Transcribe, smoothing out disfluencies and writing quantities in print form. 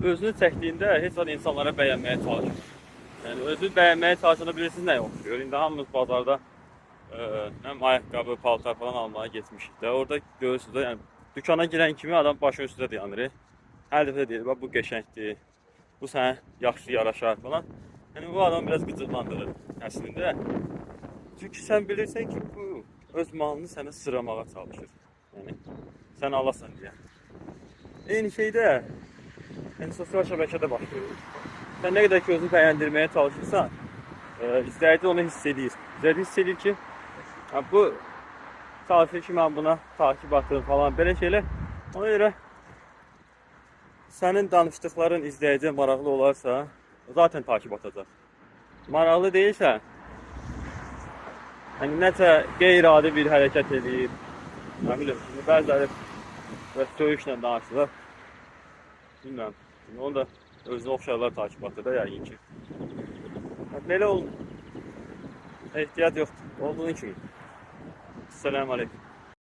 özünü çəkdiyində heç vaxt insanlara bəyənməyə çalışmır. Yəni özünü bəyənməyə çalışanda bilirsiniz nə oxşuyur. İndi hamımız bazarda həm ayaqqabı, paltar falan almaya getmişik də. Orada görürsünüz də, yəni dükana girən kimi adam başının üstündə dayanır. Hər dəfə deyir, bax bu qəşəngdir, bu sənə yaxşı yaraşar falan. Yəni bu adam biraz qıcıqlandırır əslində. Çünki sən bilirsən ki, bu öz malını sənə sıramağa çalışır. Yəni sən alasan deyə. Eyni şeydə yəni sosial şəbəkədə başlayır. Sən nə qədər ki özünü bəyəndirməyə çalışırsan, izləyici onu hiss edir. İzləyici hiss edir ki, bu çalışır ki, mən buna takip atırım falan, belə şeylər. Ona görə sənin danışdıqların izləyiciyə maraqlı olarsa, zaten takip atacaq. Maraqlı deyilsə, yəni nəsə qeyri-adi bir hərəkət edir. Nə bilim, bəziləri söyüşlə danışırlar. Bilmirəm, onu da özünə oxşarlar takip atır da yəqin ki. Belə olun. Ehtiyat yoxdur. Olduğun kimi. Selamun aleyküm.